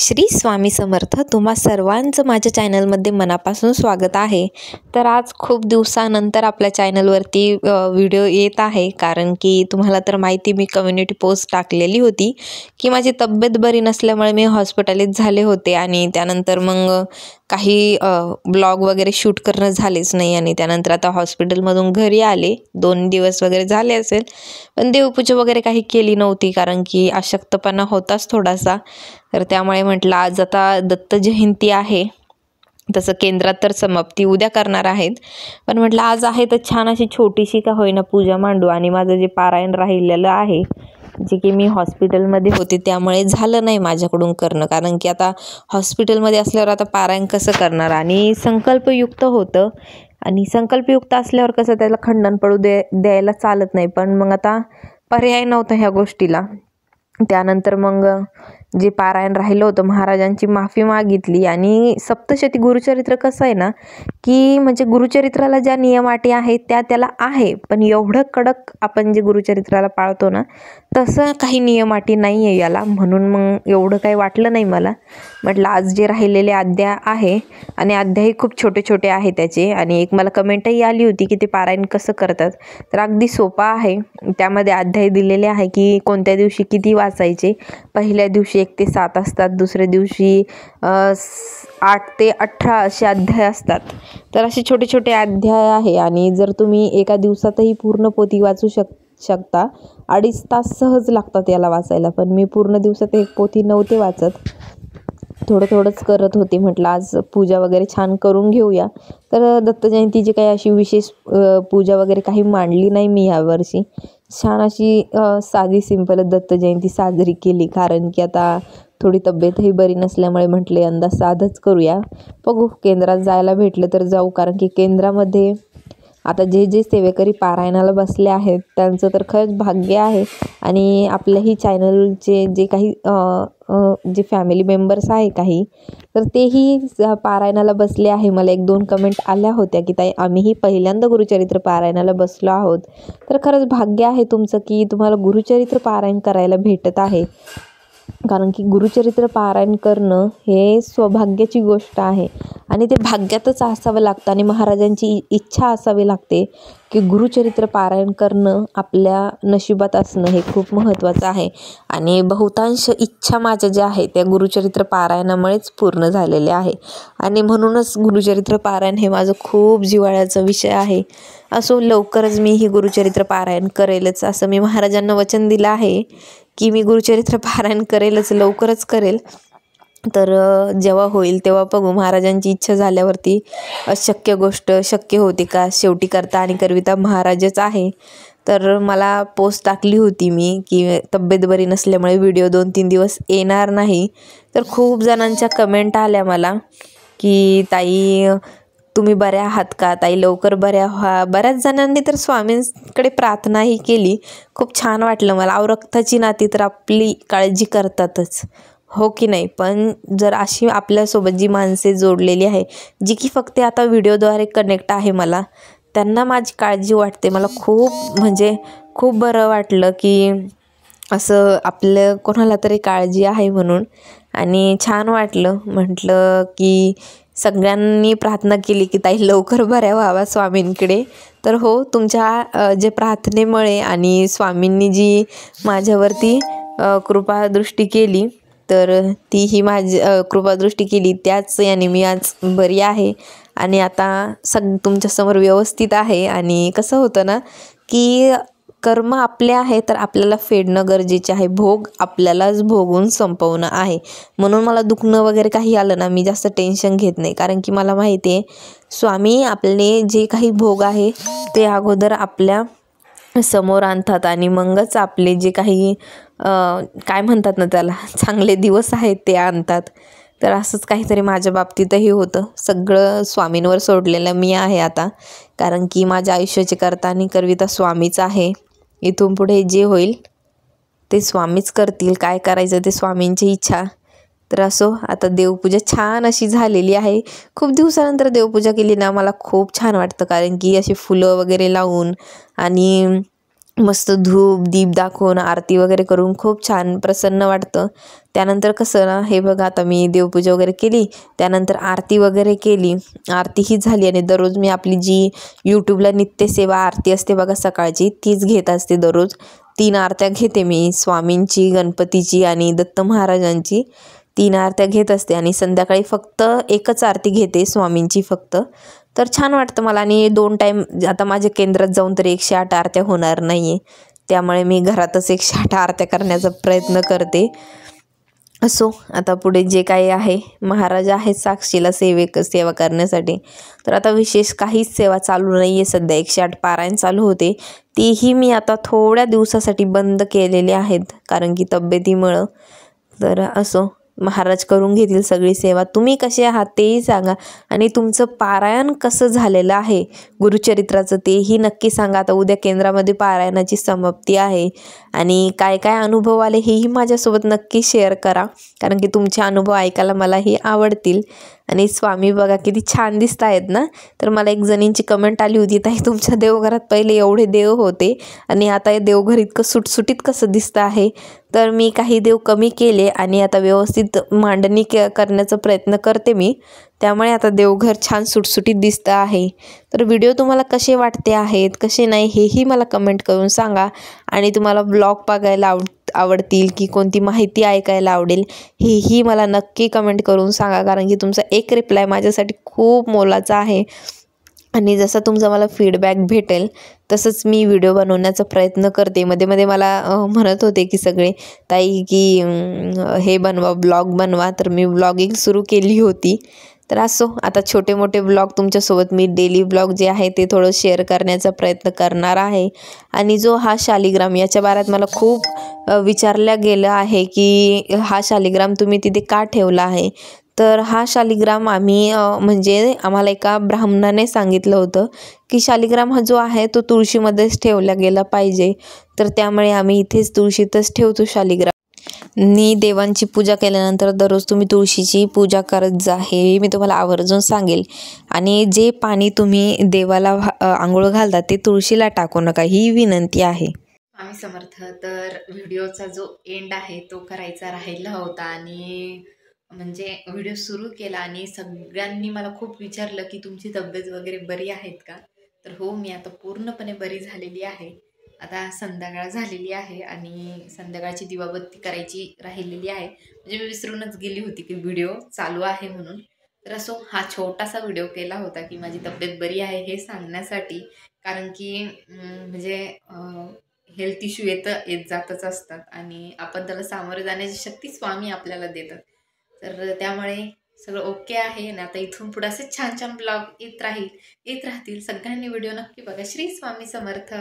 श्री स्वामी समर्थ. तुम्हा सर्वांचं माझ्या चॅनलमध्ये मनापासून स्वागत आहे. तर आज खूप दिवसानंतर आपल्या चॅनलवरती व्हिडिओ येत आहे, कारण की तुम्हाला तर माहिती मी कम्युनिटी पोस्ट टाकलेली होती की माझी तब्येत बरी नसल्यामुळे मी हॉस्पिटलाइज झाले होते आणि त्यानंतर मग काही ब्लॉग वगैरे शूट करणं झालेच नाही आणि त्यानंतर आता हॉस्पिटलमधून घरी आले. 2 दिवस वगैरे झाले असेल, पण देवपूजा वगैरे काही केली नव्हती कारण की अशक्तपणा होताच थोडासा. तर त्यामुळे म्हटलं आज आता दत्त जयंती आहे, तसं केंद्रात तर समाप्ती उद्या करणार आहेत, पण म्हटलं आज आहे तर छान अशी छोटीशी का होईना पूजा मांडू. आणि माझं जे पारायण राहिलेलं आहे, जे की मी हॉस्पिटलमध्ये होते त्यामुळे झालं नाही माझ्याकडून करणं, कारण की आता हॉस्पिटलमध्ये असल्यावर आता पारायण कसं करणार. आणि संकल्पयुक्त होतं आणि संकल्पयुक्त असल्यावर कसं त्याला खंडन पडू द्यायला चालत नाही, पण मग आता पर्याय नव्हता ह्या गोष्टीला. त्यानंतर मग जे पारायण राहिलं होतं महाराजांची माफी मागितली. आणि सप्तशती गुरुचरित्र कसं आहे ना, की म्हणजे गुरुचरित्राला ज्या नियम अटी आहेत त्याला आहे, पण एवढं कडक आपण जे गुरुचरित्राला पाळतो ना तसं काही नियम अटी नाही आहे याला, म्हणून मग एवढं काही वाटलं नाही मला. म्हटलं आज जे राहिलेले अध्याय आहे, आणि अध्यायही खूप छोटे छोटे आहे त्याचे. आणि एक मला कमेंटही आली होती की ते पारायण कसं करतात, तर अगदी सोपा आहे. त्यामध्ये अध्याय दिलेले आहे की कोणत्या दिवशी किती वाचायचे. पहिल्या दिवशी 1 ते 7 असतात, दुसऱ्या दिवशी 8 ते 18 असे अध्याय असतात. तर असे छोटे छोटे अध्याय आहे. आणि जर तुम्ही एका दिवसातही पूर्ण पोथी वाचू शकता. 2.5 तास सहज लागतात याला वाचायला, पण मी पूर्ण दिवसात एक पोथी नव्हते वाचत, थोडंच करत होते. म्हटलं आज पूजा वगैरे छान करून घेऊया. तर दत्त जयंतीची काही अशी विशेष पूजा वगैरे काही मांडली नाही मी यावर्षी. छान अशी साधी सिंपल दत्त जयंती साजरी केली, कारण की आता थोडी तब्येतही बरी नसल्यामुळे म्हटले यंदा साधंच करूया. बघू केंद्रात जायला भेटलं तर जाऊ, कारण की केंद्रामध्ये आता जे सेवेकरी पारायणाला बसले आहेत त्यांचं तर खरंच भाग्य आहे. आणि आपल्याही चॅनलचे जे काही जे फॅमिली मेंबर्स आहे काही, तर तेही पारायणाला बसले आहे. मला 1-2 कमेंट आल्या होत्या की ताई आम्हीही पहिल्यांदा गुरुचरित्र पारायणाला बसलो आहोत. तर खरंच भाग्य आहे तुमचं की तुम्हाला गुरुचरित्र पारायण करायला भेटत आहे, कारण की गुरुचरित्र पारायण करणं हे सौभाग्याची गोष्ट आहे आणि ते भाग्यातच असावं लागतं. आणि महाराजांची इच्छा असावी लागते की गुरुचरित्र पारायण करणं आपल्या नशिबात असणं हे खूप महत्त्वाचं आहे. आणि बहुतांश इच्छा माझ्या ज्या आहेत त्या गुरुचरित्र पारायणामुळेच पूर्ण झालेल्या आहे. आणि म्हणूनच गुरुचरित्र पारायण हे माझं खूप जिव्हाळ्याचा विषय आहे. असो लवकरच मी ही गुरुचरित्र पारायण करेलच, असं मी महाराजांना वचन दिलं आहे की मी गुरुचरित्र पारायण करेलच, लवकरच करेल. तर जेव्हा होईल तेव्हा बघू. महाराजांची इच्छा झाल्यावरती अशक्य गोष्ट शक्य होते का, शेवटी करता आणि करविता महाराजच आहे. तर मला पोस्ट टाकली होती मी की तब्येत बरी नसल्यामुळे व्हिडिओ 2-3 दिवस येणार नाही. तर खूप जणांच्या कमेंट आल्या मला की ताई तुम्ही बऱ्या आहात का, ताई लवकर बऱ्या व्हा. बऱ्याच जणांनी तर स्वामींकडे प्रार्थनाही केली. खूप छान वाटलं मला. रक्ताची नाती तर आपली काळजी करतातच, हो की नाही. पण जर अशी आपल्यासोबत जी माणसे जोडलेली आहे, जी की फक्त आता व्हिडिओद्वारे कनेक्ट आहे मला, त्यांना माझी काळजी वाटते. मला खूप म्हणजे खूप बरं वाटलं की असं आपलं कोणाला तरी काळजी आहे म्हणून. आणि छान वाटलं. म्हटलं की सगळ्यांनी प्रार्थना केली की ताई लवकर बऱ्या व्हावा स्वामींकडे. तर हो, तुमच्या जे प्रार्थनेमुळे आणि स्वामींनी जी माझ्यावरती कृपादृष्टी केली, तर तीही माझी कृपादृष्टी केली त्याच याने मी आज बरी आहे. आणि आता तुमच्यासमोर व्यवस्थित आहे. आणि कसं होतं ना की कर्म आपले आहे तर आपल्याला फेडणं गरजेचे आहे, भोग आपल्यालाच भोगून संपवणं आहे. म्हणून मला दुखणं वगैरे काही आलं ना मी जास्त टेन्शन घेत नाही, कारण की मला माहिती आहे स्वामी आपले जे काही भोग आहे ते अगोदर आपल्या समोर आणतात आणि मगच आपले जे काही काय म्हणतात ना त्याला चांगले दिवस आहेत ते आणतात. तर असंच काहीतरी माझ्या बाबतीतही होतं. सगळं स्वामींवर सोडलेलं मी आहे आता, कारण की माझ्या आयुष्याचे कर्ता आणि करविता स्वामीच आहे. इथून पुढे जे होईल ते स्वामीच करतील, काय करायचं ते स्वामींची इच्छा. तर असो, आता देवपूजा छान अशी झालेली आहे. खूप दिवसानंतर देवपूजा केली ना मला खूप छान वाटतं, कारण की अशी फुलं वगैरे लावून आणि मस्त धूप दीप दाखवून आरती वगैरे करून खूप छान प्रसन्न वाटतं. त्यानंतर कसं ना, हे बघा आता मी देवपूजा वगैरे केली, त्यानंतर आरती वगैरे केली, आरती ही झाली. आणि दररोज मी आपली जी यूट्यूबला नित्यसेवा आरती असते बघा सकाळची, तीच घेत असते दररोज. 3 आरत्या घेते मी, स्वामींची, गणपतीची आणि दत्त महाराजांची 3 आरत्या घेत असते. आणि संध्याकाळी फक्त एकच आरती घेते, स्वामींची फक्त. तर छान वाटतं मला. आणि 2 टाईम आता माझ्या केंद्रात जाऊन तर 108 आरत्या होणार नाही आहे, त्यामुळे मी घरातच 108 आरत्या करण्याचा प्रयत्न करते. असो, आता पुढे जे काही आहे, महाराज आहेत साक्षीला सेवा करण्यासाठी. तर आता विशेष काहीच सेवा चालू नाही आहे सध्या. 108 पारायण चालू होते, तीही मी आता थोड्या दिवसासाठी बंद केलेले आहेत कारण की तब्येतीमुळं. तर असो, महाराज करून घेतील सगळी सेवा. तुम्ही कसे आहात तेही सांगा, आणि तुमचं पारायण कसं झालेलं आहे गुरुचरित्राचं तेही नक्की सांगा. आता उद्या केंद्रामध्ये पारायणाची समाप्ती आहे, आणि काय काय अनुभव आले हेही माझ्यासोबत नक्की शेअर करा, कारण की तुमचे अनुभव ऐकायला मलाही आवडतील. आणि स्वामी बघा किती छान दिसत आहेत ना. तर मला एक जणींची कमेंट आली होती, ताई तुमच्या देवघरात पहिले एवढे देव होते आणि आता हे देवघर इतकं सुटसुटीत कसं दिसतं आहे. तर मी काही देव कमी केले आणि आता व्यवस्थित मांडणी करण्याचा प्रयत्न करते मी, त्यामुळे आता देवघर छान सुटसुटीत दिसतं आहे. तर व्हिडिओ तुम्हाला कसे वाटते आहेत, कसे नाही, हेही मला कमेंट करून सांगा. आणि तुम्हाला ब्लॉग बघायला आवडतील की कोणती माहिती ऐकायला आवडेल, हेही मला नक्की कमेंट करून सांगा, कारण की तुमचा एक रिप्लाय माझ्यासाठी खूप मोलाचा आहे. आणि जसं तुमचा मला फीडबॅक भेटेल तसंच मी व्हिडिओ बनवण्याचा प्रयत्न करते. मध्ये मध्ये मला म्हणत होते की सगळे, ताई की हे बनवा, ब्लॉग बनवा. तर मी ब्लॉगिंग सुरू केली होती. तर असो, आता छोटे मोठे ब्लॉग तुमच्यासोबत मी डेली ब्लॉग जे आहे ते थोडं शेअर करण्याचा प्रयत्न करणार आहे. आणि जो हा शालिग्राम, याच्या बाऱ्यात मला खूप विचारल्या गेलं आहे की हा शालिग्राम तुम्ही तिथे का ठेवला आहे. तर हा शालिग्राम आम्ही म्हणजे आम्हाला एका ब्राह्मणाने सांगितलं होतं की शालिग्राम हा जो आहे तो तुळशीमध्येच ठेवला गेला पाहिजे. तर त्यामुळे आम्ही इथेच तुळशीतच ठेवतो शालिग्राम. देवांची पूजा केल्यानंतर दररोज तुम्ही तुळशीची पूजा करत जा, हे मी तुम्हाला आवर्जून सांगेल. आणि जे पाणी तुम्ही देवाला आंघोळ घालता ते तुळशीला टाकू नका, ही विनंती आहे. स्वामी समर्थ. तर व्हिडिओचा जो एंड आहे तो करायचा राहिला होता, आणि म्हणजे व्हिडिओ सुरू केला आणि सगळ्यांनी मला खूप विचारलं की तुमची तब्येत वगैरे बरी आहेत का. तर हो, मी आता पूर्णपणे बरी झालेली आहे. आता संध्याकाळ झालेली आहे आणि संध्याकाळची दिवाबत्ती करायची राहिलेली आहे. म्हणजे मी विसरूनच गेली होती की व्हिडिओ चालू आहे म्हणून. तर असो, हा छोटासा व्हिडिओ केला होता की माझी तब्येत बरी आहे हे सांगण्यासाठी. कारण की म्हणजे हेल्थ इश्यू येत जातच असतात, आणि आपण त्याला सामोरे जाण्याची शक्ती स्वामी आपल्याला देतात. तर त्यामुळे सगळं ओके आहे. आणि आता इथून पुढे असे छान छान ब्लॉग येत राहतील. सगळ्यांनी व्हिडिओ नक्की बघा. श्री स्वामी समर्थ.